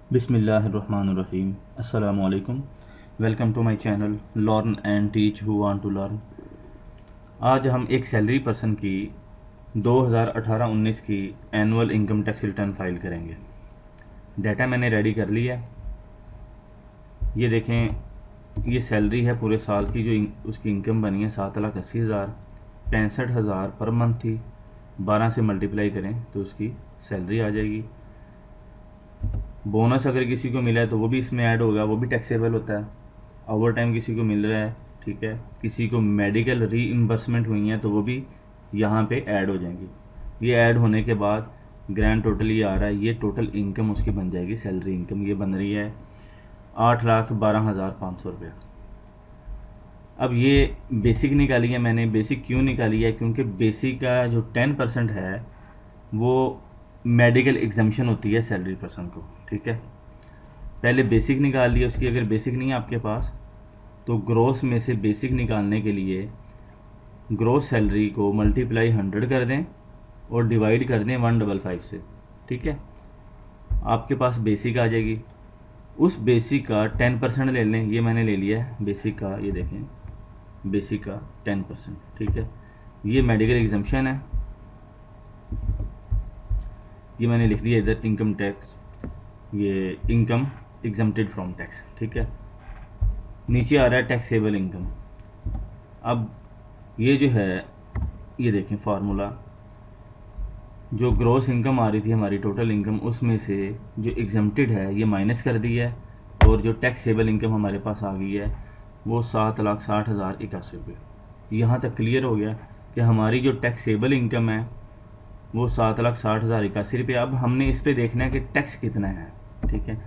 बिस्मिल्लाहिर्रहमानिर्रहीम। अस्सलामु अलैकुम। Welcome to my channel learn and teach who want to learn. आज हम एक सैलरी पर्सन की 2018-19 की annual income tax return file करेंगे। डाटा मैंने रेडी कर लिया है। ये देखें, ये सैलरी है पूरे साल की जो उसकी इनकम बनी है 7,80,000। 65,000 पर मंथ थी। 12 से मल्टीप्लाई करें तो उसकी सैलरी आ जाएगी। बोनस अगर किसी को मिला है तो वो भी इसमें ऐड होगा, वो भी टैक्सेबल होता है। ओवर टाइम किसी को मिल रहा है, ठीक है, किसी को मेडिकल रीइम्बर्समेंट हुई है तो वो भी यहाँ पे ऐड हो जाएंगी। ये ऐड होने के बाद ग्रैंड टोटल ये आ रहा है, ये टोटल इनकम उसकी बन जाएगी। सैलरी इनकम ये बन रही है 8,12,500 रुपये। अब ये बेसिक निकाली है मैंने। बेसिक क्यों निकाली है? क्योंकि बेसिक का जो 10% है वो मेडिकल एग्जामेशन होती है सैलरी पर्सन को, ठीक है। पहले बेसिक निकाल लिया उसकी। अगर बेसिक नहीं है आपके पास तो ग्रोस में से बेसिक निकालने के लिए ग्रोस सैलरी को मल्टीप्लाई 100 कर दें और डिवाइड कर दें 155 से, ठीक है। आपके पास बेसिक आ जाएगी। उस बेसिक का 10% ले लें। ये मैंने ले लिया है बेसिक का, ये देखें, बेसिक का 10%, ठीक है। ये मेडिकल एग्जामेशन है, ये मैंने लिख दिया इधर इनकम टैक्स, ये इनकम एग्जम्प्टेड फ्रॉम टैक्स, ठीक है। नीचे आ रहा है टैक्सेबल इनकम। अब ये जो है, ये देखें फार्मूला, जो ग्रॉस इनकम आ रही थी हमारी टोटल इनकम, उसमें से जो एग्जम्प्टेड है ये माइनस कर दी है और जो टैक्सेबल इनकम हमारे पास आ गई है वो 7,60,81 रुपये। यहाँ तक क्लियर हो गया कि हमारी जो टैक्सेबल इनकम है वो 7,60,81 रुपये। अब हमने इस पर देखना है कि टैक्स कितना है, ठीक है।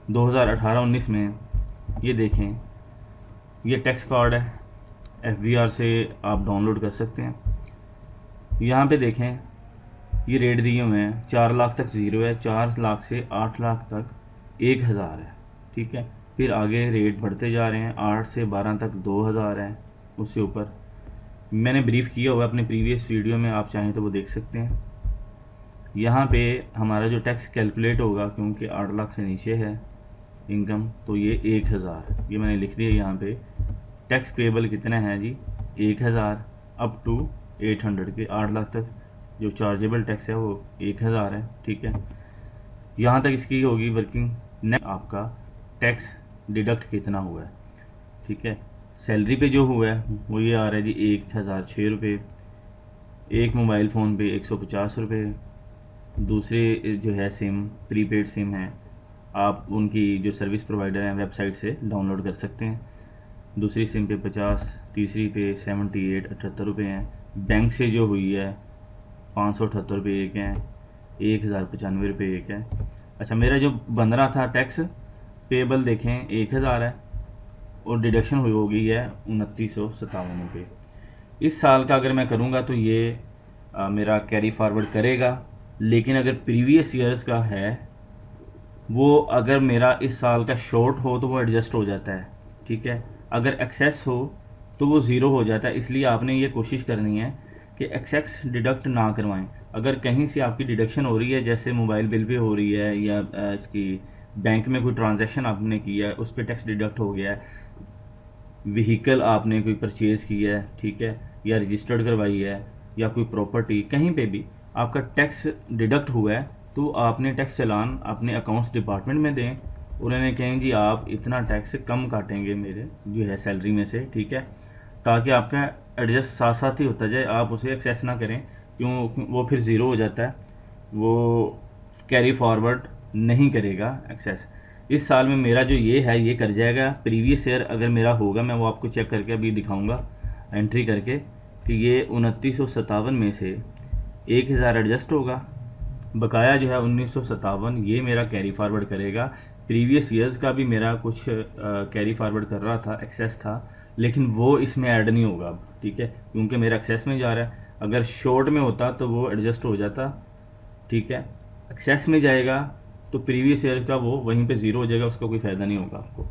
2018-19 में ये देखें, ये टैक्स कार्ड है, FBR से आप डाउनलोड कर सकते हैं। यहाँ पे देखें ये रेट दिए हुए हैं। 4 लाख तक ज़ीरो है, 4 लाख से 8 लाख तक 1,000 है, ठीक है। फिर आगे रेट बढ़ते जा रहे हैं, 8 से 12 तक 2,000 है। उससे ऊपर मैंने ब्रीफ किया हुआ अपने प्रीवियस वीडियो में, आप चाहें तो वो देख सकते हैं। यहाँ पे हमारा जो टैक्स कैलकुलेट होगा, क्योंकि 8 लाख से नीचे है इनकम, तो ये 1,000, ये मैंने लिख दिया यहाँ पे। टैक्स पेबल कितना है जी? 1,000 अप टू 800 के 8 लाख तक जो चार्जेबल टैक्स है वो 1,000 है, ठीक है। यहाँ तक इसकी होगी वर्किंग। नेक्स्ट आपका टैक्स डिडक्ट कितना हुआ है, ठीक है। सैलरी पे जो हुआ है वो ये आ रहा है जी 1,006 रुपये। एक मोबाइल फ़ोन पे 150 रुपये। दूसरे जो है सिम, प्रीपेड सिम है, आप उनकी जो सर्विस प्रोवाइडर हैं वेबसाइट से डाउनलोड कर सकते हैं। दूसरी सिम पे 50, तीसरी पे 78 78 रुपये हैं। बैंक से जो हुई है 578 रुपये एक है, 1,095 रुपये एक है। अच्छा, मेरा जो बन रहा था टैक्स पेबल देखें 1,000 है और डिडक्शन हुई हो गई है 2,957 रुपये। इस साल का अगर मैं करूँगा तो ये मेरा कैरी फॉरवर्ड करेगा, लेकिन अगर प्रीवियस ईयर्स का है वो अगर मेरा इस साल का शॉर्ट हो तो वो एडजस्ट हो जाता है, ठीक है। अगर एक्सेस हो तो वो ज़ीरो हो जाता है। इसलिए आपने ये कोशिश करनी है कि एक्सेस डिडक्ट ना करवाएं। अगर कहीं से आपकी डिडक्शन हो रही है, जैसे मोबाइल बिल पे हो रही है या इसकी बैंक में कोई ट्रांजैक्शन आपने किया है उस पर टैक्स डिडक्ट हो गया है, व्हीकल आपने कोई परचेज़ किया है, ठीक है, या रजिस्टर्ड करवाई है, या कोई प्रॉपर्टी, कहीं पे भी आपका टैक्स डिडक्ट हुआ है तो आपने टैक्स चालान अपने अकाउंट्स डिपार्टमेंट में दें। उन्होंने कहें जी आप इतना टैक्स कम काटेंगे मेरे जो है सैलरी में से, ठीक है, ताकि आपका एडजस्ट साथ साथ ही होता जाए, आप उसे एक्सेस ना करें। क्यों? वो फिर ज़ीरो हो जाता है, वो कैरी फॉरवर्ड नहीं करेगा एक्सेस। इस साल में मेरा जो ये है ये कर जाएगा। प्रीवियस ईयर अगर मेरा होगा मैं वो आपको चेक करके अभी दिखाऊंगा एंट्री करके कि ये 2,957 में से 1,000 एडजस्ट होगा, बकाया जो है 1,957 ये मेरा कैरी फॉरवर्ड करेगा। प्रीवियस ईयर्स का भी मेरा कुछ कैरी फॉरवर्ड कर रहा था, एक्सेस था, लेकिन वो इसमें ऐड नहीं होगा अब, ठीक है, क्योंकि मेरा एक्सेस में जा रहा है। अगर शॉर्ट में होता तो वो एडजस्ट हो जाता, ठीक है। एक्सेस में जाएगा तो प्रीवियस ईयर का वो वहीं पे ज़ीरो हो जाएगा, उसका कोई फ़ायदा नहीं होगा आपको।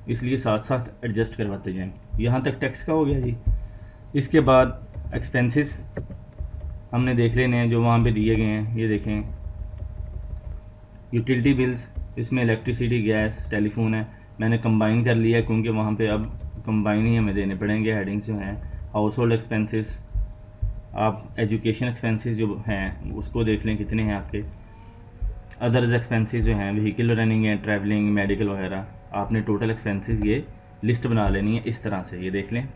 इसलिए साथ साथ एडजस्ट करवाते जाएं। यहाँ तक टैक्स का हो गया जी। इसके बाद एक्सपेंसेस हमने देख लेने हैं जो वहाँ पे दिए गए हैं। ये देखें, यूटिलिटी बिल्स इसमें इलेक्ट्रिसिटी, गैस, टेलीफोन है, मैंने कंबाइन कर लिया क्योंकि वहाँ पे अब कंबाइन ही हमें देने पड़ेंगे। हेडिंग्स जो हैं, हाउस होल्ड एक्सपेंसेस, आप एजुकेशन एक्सपेंसेस जो हैं उसको देख लें कितने हैं आपके। अदर्स एक्सपेंसेस जो हैं, व्हीकल रनिंग है, ट्रैवलिंग, मेडिकल वगैरह, आपने टोटल एक्सपेंसेस ये लिस्ट बना लेनी है इस तरह से। ये देख लें,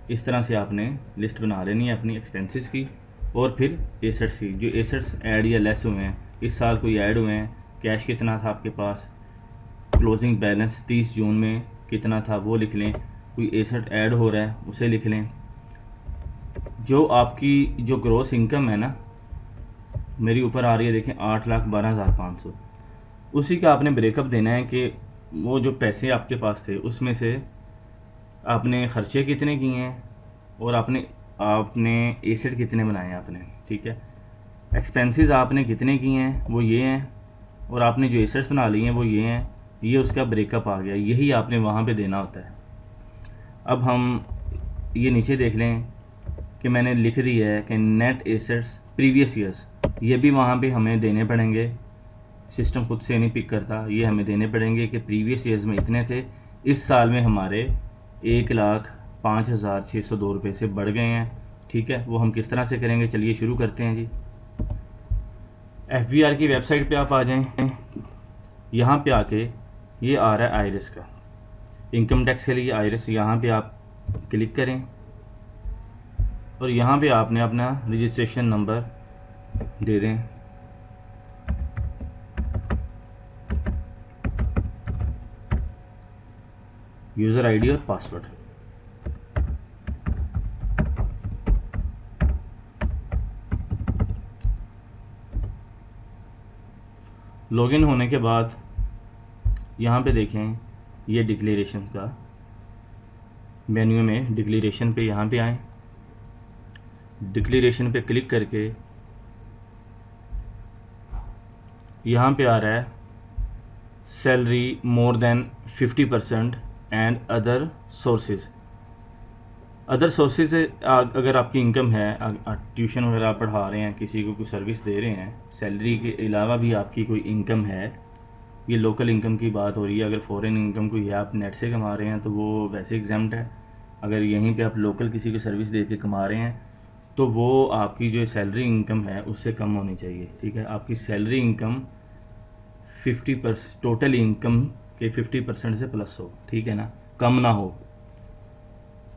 इस तरह से आपने लिस्ट बना लेनी है अपनी एक्सपेंसेस की। और फिर एसेट्स की, जो एसेट्स ऐड या लेस हुए हैं, इस साल कोई ऐड हुए हैं, कैश कितना था आपके पास, क्लोजिंग बैलेंस 30 जून में कितना था वो लिख लें, कोई एसेट ऐड हो रहा है उसे लिख लें। जो आपकी जो ग्रॉस इनकम है ना, मेरी ऊपर आ रही है देखें 8,12,500, उसी का आपने ब्रेकअप देना है कि वो जो पैसे आपके पास थे उसमें से आपने ख़र्चे कितने किए हैं और आपने एसेट कितने बनाए हैं आपने, ठीक है। एक्सपेंसेस आपने कितने किए हैं वो ये हैं, और आपने जो एसेट्स बना लिए हैं वो ये हैं। ये उसका ब्रेकअप आ गया, यही आपने वहाँ पे देना होता है। अब हम ये नीचे देख लें कि मैंने लिख दिया है कि नेट एसेट्स प्रीवियस ईयर्स, ये भी वहाँ पे हमें देने पड़ेंगे। सिस्टम खुद से नहीं पिक करता, ये हमें देने पड़ेंगे कि प्रीवियस ईयर्स में इतने थे, इस साल में हमारे 1,05,602 रुपये से बढ़ गए हैं, ठीक है। वो हम किस तरह से करेंगे, चलिए शुरू करते हैं जी। FBR की वेबसाइट पे आप आ जाएं, यहाँ पे आके ये आ रहा है आयरिस का, इनकम टैक्स के लिए आयरिस, यहाँ पे आप क्लिक करें और यहाँ पे आपने अपना रजिस्ट्रेशन नंबर दे दें। यूज़र आईडी और पासवर्ड। लॉगिन होने के बाद यहाँ पे देखें ये डिक्लेरेशन का मेन्यू में डिक्लेरेशन पे यहाँ पे आएँ, डिक्लेरेशन पे क्लिक करके यहाँ पे आ रहा है salary more than 50% and other sources. Other sources अगर आपकी इनकम है, ट्यूशन वगैरह आप पढ़ा रहे हैं, किसी को कोई सर्विस दे रहे हैं, सैलरी के अलावा भी आपकी कोई इनकम है, ये लोकल इनकम की बात हो रही है। अगर फॉरेन इनकम कोई है, आप नेट से कमा रहे हैं तो वो वैसे एग्जाम्प्ट है। अगर यहीं पे आप लोकल किसी को सर्विस दे के कमा रहे हैं तो वो आपकी जो सैलरी इनकम है उससे कम होनी चाहिए, ठीक है। आपकी सैलरी इनकम 50% टोटल इनकम के 50% से प्लस हो, ठीक है ना, कम ना हो।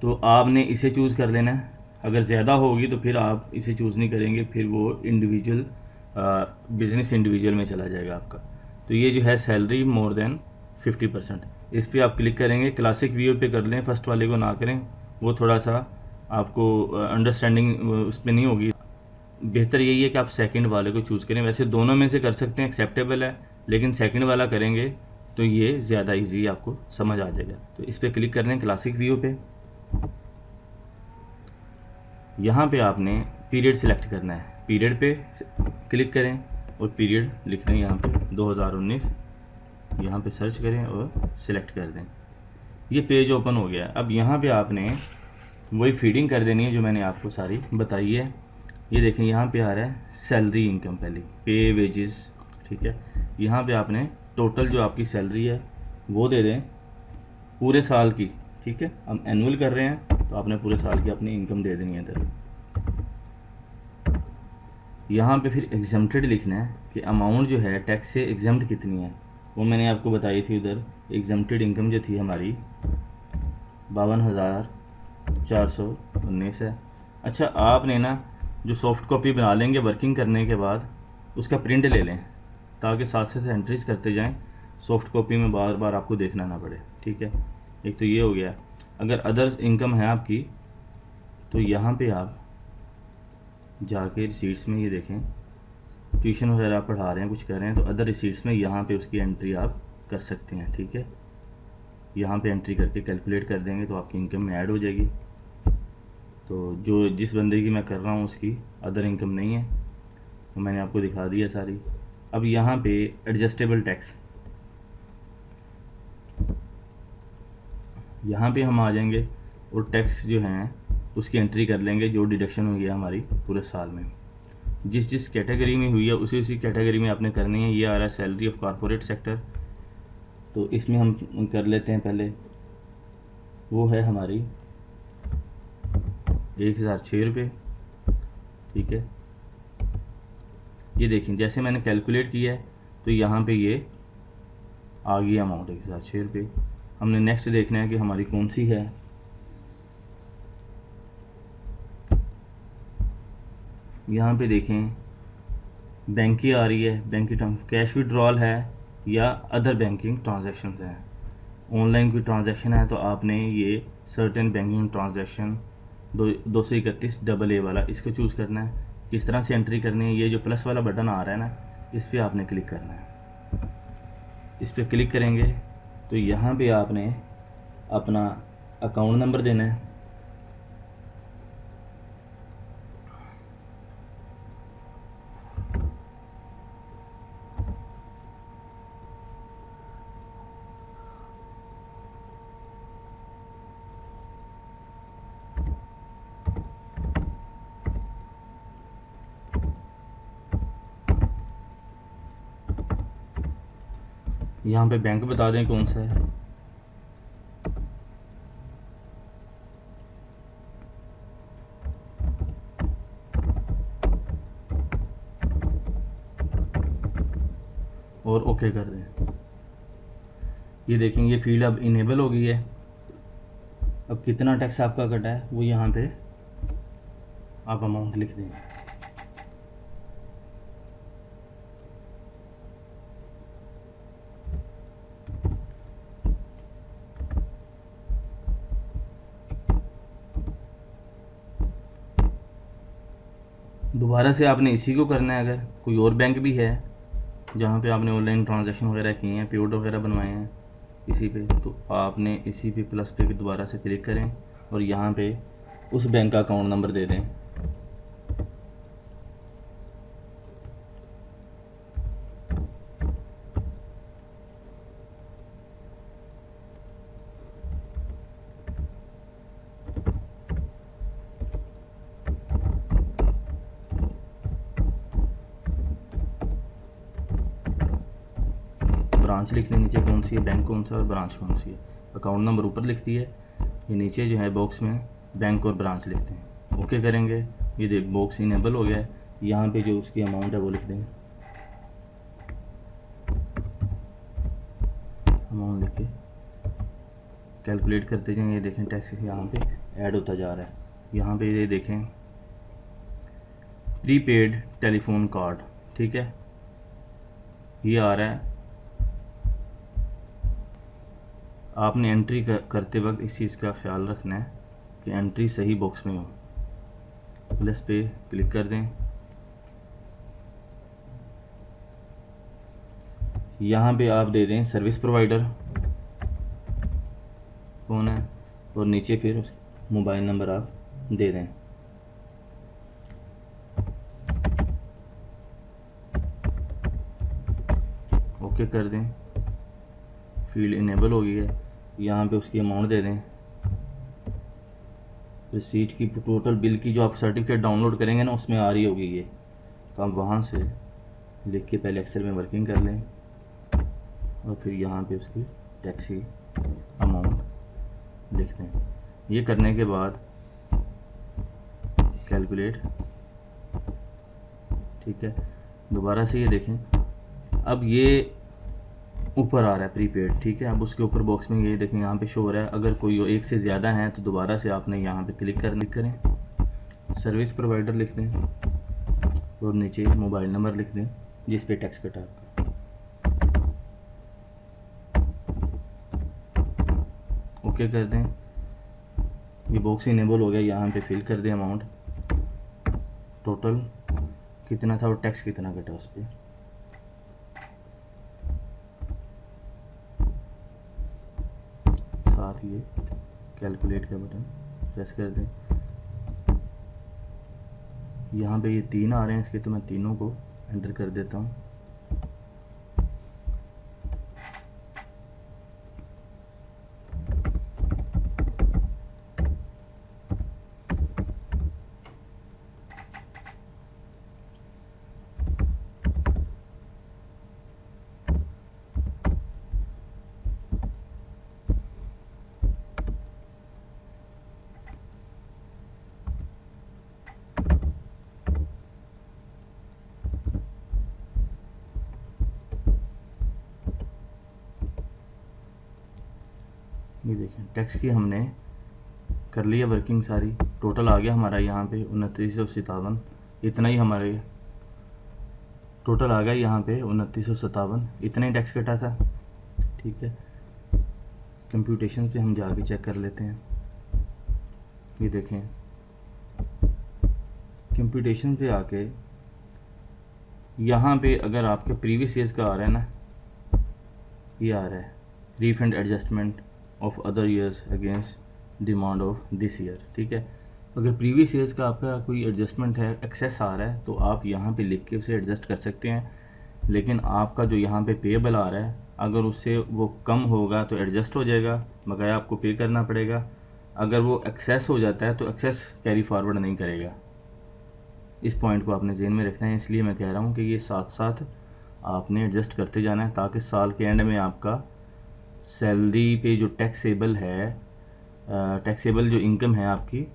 तो आपने इसे चूज़ कर लेना है। अगर ज़्यादा होगी तो फिर आप इसे चूज़ नहीं करेंगे, फिर वो इंडिविजुअल बिजनेस इंडिविजुअल में चला जाएगा आपका। तो ये जो है सैलरी मोर देन 50%, इस पर आप क्लिक करेंगे। क्लासिक व्यू पे कर लें, फर्स्ट वाले को ना करें, वो थोड़ा सा आपको अंडरस्टैंडिंग उस पर नहीं होगी। बेहतर यही है कि आप सेकंड वाले को चूज़ करें। वैसे दोनों में से कर सकते हैं, एक्सेप्टेबल है, लेकिन सेकंड वाला करेंगे तो ये ज़्यादा इजी आपको समझ आ जाएगा। तो इस पर क्लिक कर लें क्लासिक व्यू पे। यहाँ पे आपने पीरियड सिलेक्ट करना है, पीरियड पे क्लिक करें और पीरियड लिख दें यहाँ पे 2019, यहाँ पे सर्च करें और सिलेक्ट कर दें। ये पेज ओपन हो गया। अब यहाँ पे आपने वही फीडिंग कर देनी है जो मैंने आपको सारी बताई है। ये देखें यहाँ पे आ रहा है सैलरी इनकम, पहले पे वेजेस, ठीक है। यहाँ पे आपने टोटल जो आपकी सैलरी है वो दे दें पूरे साल की, ठीक है। हम एनुअल कर रहे हैं तो आपने पूरे साल की अपनी इनकम दे देनी है इधर। यहाँ पे फिर एग्जम्प्टेड लिखना है कि अमाउंट जो है टैक्स से एग्जम्प्ट कितनी है, वो मैंने आपको बताई थी उधर। एग्जम्प्टेड इनकम जो थी हमारी 52,419 है। अच्छा, आपने ना जो सॉफ्ट कॉपी बना लेंगे वर्किंग करने के बाद, उसका प्रिंट ले लें ताकि साथ से एंट्रीज करते जाएं, सॉफ्ट कॉपी में बार बार आपको देखना ना पड़े, ठीक है। एक तो ये हो गया। अगर अदर्स इनकम है आपकी तो यहाँ पे आप जाके रिसीट्स में, ये देखें ट्यूशन वगैरह आप पढ़ा रहे हैं, कुछ कर रहे हैं, तो अदर रिसीट्स में यहाँ पे उसकी एंट्री आप कर सकते हैं, ठीक है। यहाँ पे एंट्री करके कैलकुलेट कर देंगे तो आपकी इनकम में ऐड हो जाएगी। तो जो जिस बंदे की मैं कर रहा हूँ उसकी अदर इनकम नहीं है, तो मैंने आपको दिखा दिया सारी। अब यहाँ पे एडजस्टेबल टैक्स, यहाँ पे हम आ जाएंगे और टैक्स जो हैं उसकी एंट्री कर लेंगे जो डिडक्शन हो गया हमारी पूरे साल में। जिस जिस कैटेगरी में हुई है उसी उसी कैटेगरी में आपने करनी है। ये आ रहा है सैलरी ऑफ कॉरपोरेट सेक्टर, तो इसमें हम कर लेते हैं पहले। वो है हमारी 1006 रुपये, ठीक है। ये देखें जैसे मैंने कैलकुलेट किया है तो यहाँ पे ये आ गई अमाउंट 1006 रुपये। हमने नेक्स्ट देखना है कि हमारी कौन सी है। यहाँ पे देखें बैंक की आ रही है, बैंक की कैश विड्रॉल है या अदर बैंकिंग ट्रांजैक्शन है। ऑनलाइन कोई ट्रांजैक्शन है तो आपने ये सर्टेन बैंकिंग ट्रांजैक्शन 231 AA वाला इसको चूज़ करना है। किस तरह से एंट्री करनी है, ये जो प्लस वाला बटन आ रहा है ना, इस पर आपने क्लिक करना है। इस पर क्लिक करेंगे तो यहाँ पे आपने अपना अकाउंट नंबर देना है। यहाँ पे बैंक बता दें कौन सा है। और ओके कर दें। ये देखेंगे फील्ड अब इनेबल हो गई है। अब कितना टैक्स आपका कटा है वो यहाँ पे आप अमाउंट लिख दें। दोबारा से आपने इसी को करना है। अगर कोई और बैंक भी है जहाँ पे आपने ऑनलाइन ट्रांजैक्शन वगैरह किए हैं, पीओड वगैरह बनवाए हैं इसी पे, तो आपने इसी पे प्लस पे दोबारा से क्लिक करें और यहाँ पे उस बैंक का अकाउंट नंबर दे दें। ब्रांच लिख दें नीचे कौन सी है, बैंक कौन सा है और ब्रांच कौन सी है। अकाउंट नंबर ऊपर लिखती है, ये नीचे जो है बॉक्स में बैंक और ब्रांच लिखते हैं। ओके करेंगे, ये देख बॉक्स इनेबल हो गया है। यहाँ पे जो उसकी अमाउंट है वो लिख देंगे, अमाउंट लिख के कैलकुलेट करते जाएँ। ये देखें टैक्स यहाँ पे ऐड होता जा रहा है। यहाँ पे ये देखें प्रीपेड टेलीफोन कार्ड, ठीक है, ये आ रहा है। आपने एंट्री करते वक्त इस चीज़ का ख्याल रखना है कि एंट्री सही बॉक्स में हो। प्लस पे क्लिक कर दें। यहाँ पे आप दे दें सर्विस प्रोवाइडर कौन है और नीचे फिर मोबाइल नंबर आप दे दें। ओके कर दें, फील्ड इनेबल हो गई है। यहाँ पे उसकी अमाउंट दे दें। रिसीट की टोटल बिल की जो आप सर्टिफिकेट डाउनलोड करेंगे ना उसमें आ रही होगी ये, तो आप वहाँ से लिख के पहले एक्सेल में वर्किंग कर लें और फिर यहाँ पे उसकी टैक्सी अमाउंट लिख दें। ये करने के बाद कैलकुलेट, ठीक है। दोबारा से ये देखें, अब ये ऊपर आ रहा है प्रीपेड, ठीक है। अब उसके ऊपर बॉक्स में ये देखें यहाँ पे शो हो रहा है। अगर कोई एक से ज़्यादा है तो दोबारा से आपने यहाँ पे क्लिक करें, सर्विस प्रोवाइडर लिख दें और नीचे मोबाइल नंबर लिख दें जिस पे टैक्स कटा। ओके कर दें, ये बॉक्स इनेबल हो गया। यहाँ पे फिल कर दें अमाउंट, टोटल कितना था और टैक्स कितना कटा उस पर। साथ ये कैलकुलेट का बटन प्रेस कर दें। यहाँ पे ये 3 आ रहे हैं इसके, तो मैं तीनों को एंटर कर देता हूँ। ये देखें टैक्स की हमने कर लिया वर्किंग सारी, टोटल आ गया हमारा यहाँ पे 2957, इतना ही हमारे टोटल आ गया यहाँ पे 2957, इतना ही टैक्स कटा था। ठीक है, कंप्यूटेशन पे हम जाके चेक कर लेते हैं। ये देखें कंप्यूटेशन पे आके यहाँ पे अगर आपके प्रीवियस ईयर्स का आ रहा है ना, ये आ रहा है refund adjustment of other years against demand of this year. ठीक है, अगर प्रीवियस ईयर्स का आपका कोई एडजस्टमेंट है, एक्सेस आ रहा है, तो आप यहाँ पे लिख के उसे एडजस्ट कर सकते हैं। लेकिन आपका जो यहाँ पे पेएबल आ रहा है, अगर उससे वो कम होगा तो एडजस्ट हो जाएगा, बकाया आपको पे करना पड़ेगा। अगर वो एक्सेस हो जाता है तो एक्सेस कैरी फॉरवर्ड नहीं करेगा। इस पॉइंट को आपने ज़हन में रखना है, इसलिए मैं कह रहा हूँ कि ये साथ साथ आपने एडजस्ट करते जाना है, ताकि साल के एंड में आपका सैलरी पे जो टैक्सेबल है, टैक्सेबल जो इनकम है आपकी,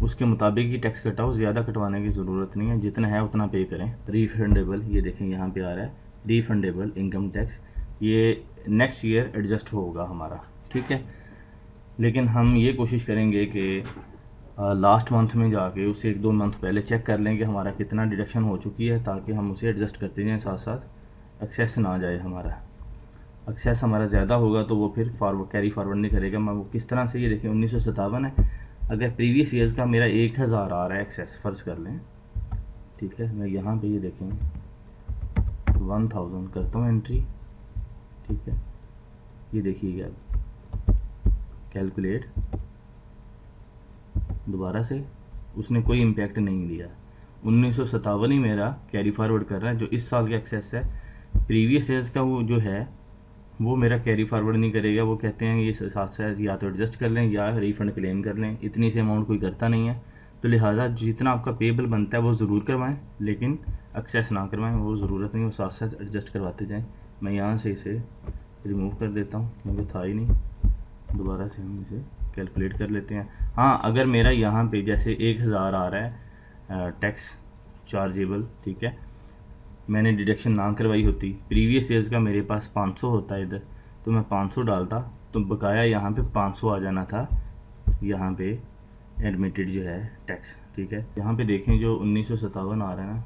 उसके मुताबिक ही टैक्स कटाओ, ज़्यादा कटवाने की ज़रूरत नहीं है, जितना है उतना पे करें। रिफंडेबल, ये देखें यहाँ पे आ रहा है रिफंडेबल इनकम टैक्स, ये नेक्स्ट ईयर एडजस्ट होगा हमारा। ठीक है, लेकिन हम ये कोशिश करेंगे कि लास्ट मंथ में जाके उसे 1-2 मंथ पहले चेक कर लें कि हमारा कितना डिडक्शन हो चुकी है, ताकि हम उसे एडजस्ट करते जाएँ साथ साथ, एक्सेस ना जाए हमारा। एक्सेस हमारा ज़्यादा होगा तो वो फिर फॉरवर्ड कैरी फॉरवर्ड नहीं करेगा। मैं वो किस तरह से, ये देखें 1957 है, अगर प्रीवियस ईयर्स का मेरा 1000 आ रहा है एक्सेस, फ़र्ज़ कर लें। ठीक है, मैं यहाँ पे ये देखें 1000 करता हूँ एंट्री। ठीक है, ये देखिएगा कैलकुलेट, दोबारा से उसने कोई इम्पैक्ट नहीं दिया। 1957 ही मेरा कैरी फॉरवर्ड कर रहा है, जो इस साल का एक्सेस है। प्रीवियस ईयर्स का वो जो है वो मेरा कैरी फॉरवर्ड नहीं करेगा। वो कहते हैं ये साथ साथ या तो एडजस्ट कर लें या रिफ़ंड क्लेम कर लें, इतनी से अमाउंट कोई करता नहीं है। तो लिहाजा जितना आपका पेएबल बनता है वो ज़रूर करवाएं, लेकिन एक्सेस ना करवाएं, वो ज़रूरत नहीं, वो साथ साथ एडजस्ट करवाते जाएं। मैं यहाँ से इसे रिमूव कर देता हूँ क्योंकि था ही नहीं, दोबारा से हम इसे कैलकुलेट कर लेते हैं। हाँ, अगर मेरा यहाँ पे जैसे 1000 आ रहा है टैक्स चार्जेबल, ठीक है, मैंने डिडक्शन ना करवाई होती, प्रीवियस ईयर्स का मेरे पास 500 होता है इधर, तो मैं 500 डालता तो बकाया यहाँ पे 500 आ जाना था, यहाँ पे एडमिटेड जो है टैक्स। ठीक है, यहाँ पे देखें जो 1957 आ रहा है ना,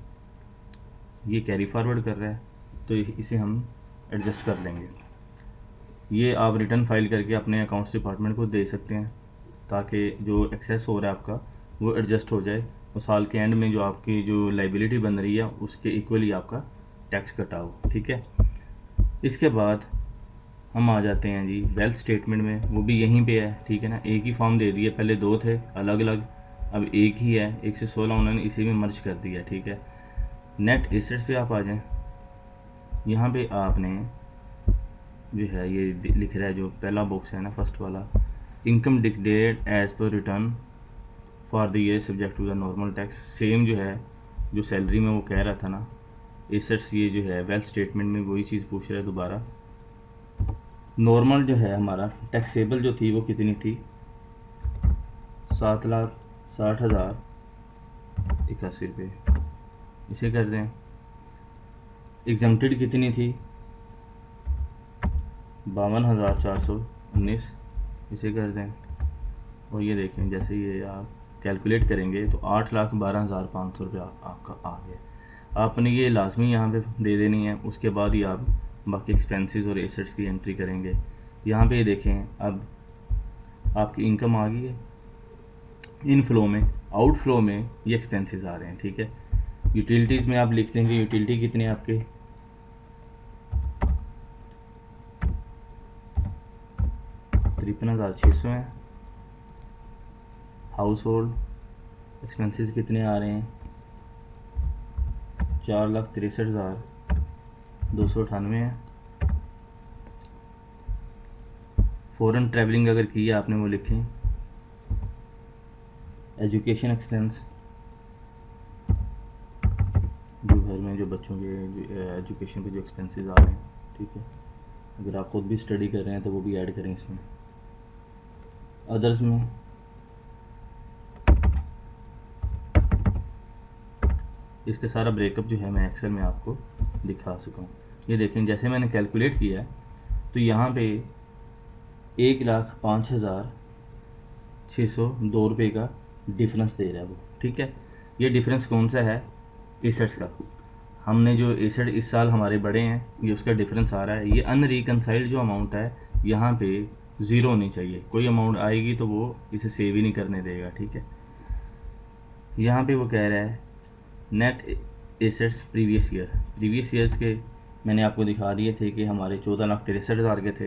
ये कैरी फॉरवर्ड कर रहा है, तो इसे हम एडजस्ट कर लेंगे। ये आप रिटर्न फाइल करके अपने अकाउंट्स डिपार्टमेंट को दे सकते हैं, ताकि जो एक्सेस हो रहा है आपका वो एडजस्ट हो जाए, और साल के एंड में जो आपकी जो लाइबिलिटी बन रही है उसके इक्वली आपका टैक्स कटाओ। ठीक है, इसके बाद हम आ जाते हैं जी वेल्थ स्टेटमेंट में, वो भी यहीं पे है। ठीक है ना, एक ही फॉर्म दे दिया, पहले 2 थे अलग अलग, अब एक ही है, 116 उन्होंने इसी में मर्ज कर दिया। ठीक है, नेट एसेट्स पे आप आ जाएं, यहाँ पे आपने जो है ये लिख रहा है, जो पहला बॉक्स है ना फर्स्ट वाला, income declared as per return for the year subject to the normal tax. Same जो है जो सैलरी में वो कह रहा था ना, एसेट्स ये जो है वेल्थ स्टेटमेंट में वही चीज़ पूछ रहा है दोबारा। नॉर्मल जो है हमारा टैक्सेबल जो थी वो कितनी थी, 7,60,081 रुपये, इसे कर दें। एग्जम्प्टेड कितनी थी, 52,419, इसे कर दें। और ये देखें जैसे ये आप कैलकुलेट करेंगे तो 8,12,500 रुपये आपका आ गया। आपने ये लाजमी यहाँ पे दे देनी है, उसके बाद ही आप बाकी एक्सपेंसेस और एसेट्स की एंट्री करेंगे। यहाँ पे ये देखें अब आपकी इनकम आ गई है इनफ्लो में, आउटफ्लो में ये एक्सपेंसेस आ रहे हैं। ठीक है, यूटिलिटीज़ में आप लिख देंगे यूटिलिटी कितने आपके 53,600 हैं। हाउस होल्ड एक्सपेंसेस कितने आ रहे हैं, 4,63,298 हैं। फ़ॉरेन ट्रैवलिंग अगर की है आपने वो लिखें। एजुकेशन एक्सपेंस, जो घर में जो बच्चों के एजुकेशन पे जो एक्सपेंसेस आ रहे हैं। ठीक है, अगर आप खुद भी स्टडी कर रहे हैं तो वो भी ऐड करें इसमें। अदर्स में इसका सारा ब्रेकअप जो है मैं एक्सेल में आपको दिखा सका हूँ। ये देखें जैसे मैंने कैलकुलेट किया है तो यहाँ पे 1,05,602 का डिफरेंस दे रहा है वो, ठीक है। ये डिफरेंस कौन सा है? एसेट्स का। हमने जो एसेट इस साल हमारे बढ़े हैं, ये उसका डिफरेंस आ रहा है। ये अनरिकनसाइल्ड जो अमाउंट है यहाँ पे ज़ीरो होनी चाहिए। कोई अमाउंट आएगी तो वो इसे सेव ही नहीं करने देगा, ठीक है। यहाँ पे वो कह रहा है नेट एसेट्स प्रीवियस ईयर्स के मैंने आपको दिखा दिए थे कि हमारे 14,63,000 के थे,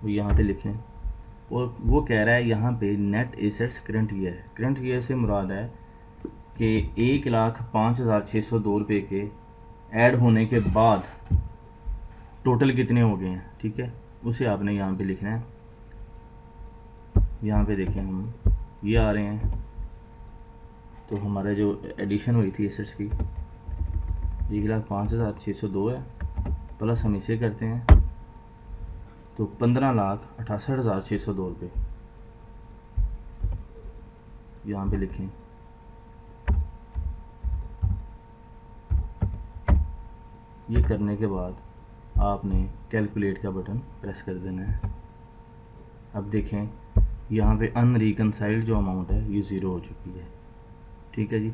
वो यहाँ पे लिखें। और वो कह रहा है यहाँ पे नेट एसेट्स करंट ईयर से मुराद है कि 1,05,602 के ऐड होने के बाद टोटल कितने हो गए हैं, ठीक है। उसे आपने यहाँ पे लिखना है। यहाँ पे देखें हम ये आ रहे हैं, तो हमारा जो एडिशन हुई थी एसेट्स की 1,05,602 है, प्लस हम इसे करते हैं तो 15,68,602 यहाँ पे लिखें। ये करने के बाद आपने कैलकुलेट का बटन प्रेस कर देना है। अब देखें यहाँ पे अनरिकनसाइल्ड जो अमाउंट है ये ज़ीरो हो चुकी है, ठीक है जी।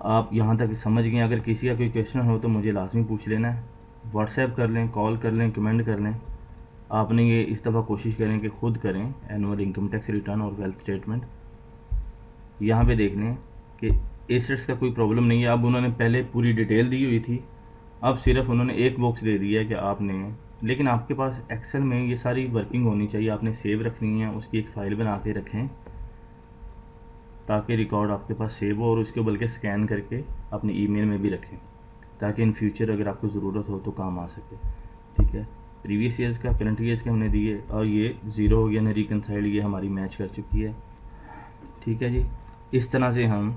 आप यहाँ तक समझ गए। अगर किसी का कोई क्वेश्चन हो तो मुझे लाजमी पूछ लेना है, व्हाट्सएप कर लें, कॉल कर लें, कमेंट कर लें। आपने ये इस दफ़ा कोशिश करें कि खुद करें एनुअल इनकम टैक्स रिटर्न और वेल्थ स्टेटमेंट। यहाँ पे देख लें कि एसेट्स का कोई प्रॉब्लम नहीं है। अब उन्होंने पहले पूरी डिटेल दी हुई थी, अब सिर्फ उन्होंने एक बॉक्स दे दिया है कि आपने, लेकिन आपके पास एक्सेल में ये सारी वर्किंग होनी चाहिए, आपने सेव रखनी है, उसकी एक फ़ाइल बना के रखें ताकि रिकॉर्ड आपके पास सेव हो, और उसको बल्कि स्कैन करके अपनी ईमेल में भी रखें ताकि इन फ्यूचर अगर आपको ज़रूरत हो तो काम आ सके, ठीक है। प्रीवियस ईयर्स का, करंट ईयर्स के हमने दिए और ये ज़ीरो हो गया ना, रिकनसाइल्ड, ये हमारी मैच कर चुकी है, ठीक है जी। इस तरह से हम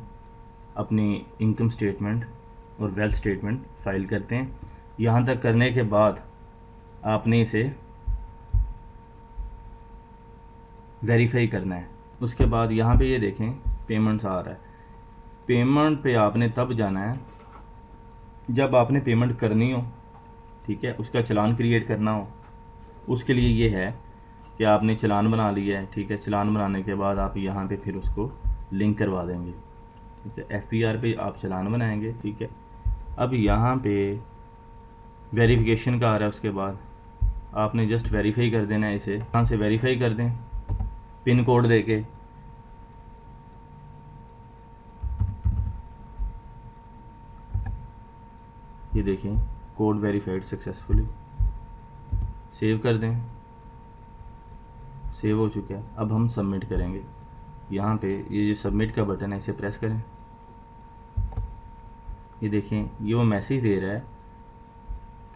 अपनी इनकम स्टेटमेंट और वेल्थ स्टेटमेंट फाइल करते हैं। यहाँ तक करने के बाद आपने इसे वेरीफाई करना है। उसके बाद यहाँ पे ये देखें पेमेंट्स आ रहा है। पेमेंट पे आपने तब जाना है जब आपने पेमेंट करनी हो, ठीक है, उसका चालान क्रिएट करना हो। उसके लिए ये है कि आपने चालान बना लिया है, ठीक है। चालान बनाने के बाद आप यहाँ पे फिर उसको लिंक करवा देंगे, ठीक है। FPR पे आप चालान बनाएंगे, ठीक है। अब यहाँ पे वेरिफिकेशन का आ रहा है, उसके बाद आपने जस्ट वेरीफाई कर देना है इसे। यहाँ से वेरीफाई कर दें पिन कोड देके। ये देखें कोड वेरीफाइड सक्सेसफुली, सेव कर दें। सेव हो चुका है। अब हम सबमिट करेंगे। यहाँ पे ये जो सबमिट का बटन है इसे प्रेस करें। ये देखें ये वो मैसेज दे रहा है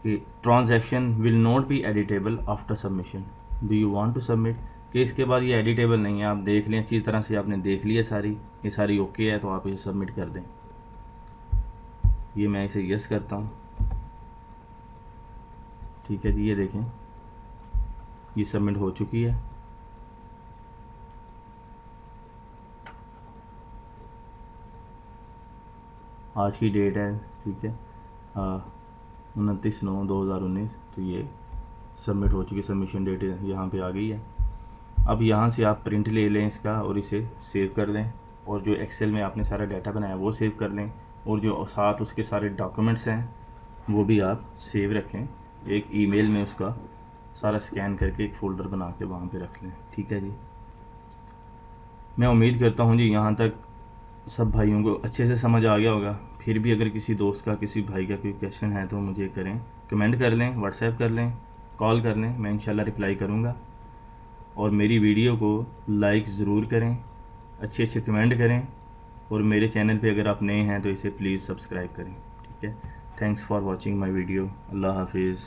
कि transaction will not be editable after submission, do you want to submit. कि इसके बाद ये एडिटेबल नहीं है, आप देख लें अच्छी तरह से, आपने देख लिया सारी, ये सारी ओके है तो आप इसे सबमिट कर दें। ये मैं इसे यस करता हूँ, ठीक है जी। ये देखें ये सबमिट हो चुकी है। आज की डेट है, ठीक है, 29/9/2019, तो ये सबमिट हो चुकी, सबमिशन डेट यहाँ पे आ गई है। अब यहाँ से आप प्रिंट ले लें इसका और इसे सेव कर लें, और जो एक्सेल में आपने सारा डाटा बनाया वो सेव कर लें, और जो साथ उसके सारे डॉक्यूमेंट्स हैं वो भी आप सेव रखें एक ईमेल में, उसका सारा स्कैन करके एक फ़ोल्डर बना के वहाँ पे रख लें, ठीक है जी। मैं उम्मीद करता हूँ जी यहाँ तक सब भाइयों को अच्छे से समझ आ गया होगा। फिर भी अगर किसी दोस्त का, किसी भाई का कोई क्वेश्चन है तो मुझे करें, कमेंट कर लें, व्हाट्सएप कर लें, कॉल कर लें, मैं इंशाल्लाह रिप्लाई करूँगा। और मेरी वीडियो को लाइक ज़रूर करें, अच्छे अच्छे कमेंट करें, और मेरे चैनल पे अगर आप नए हैं तो इसे प्लीज़ सब्सक्राइब करें, ठीक है। Thanks for watching my video. अल्लाह हाफिज़।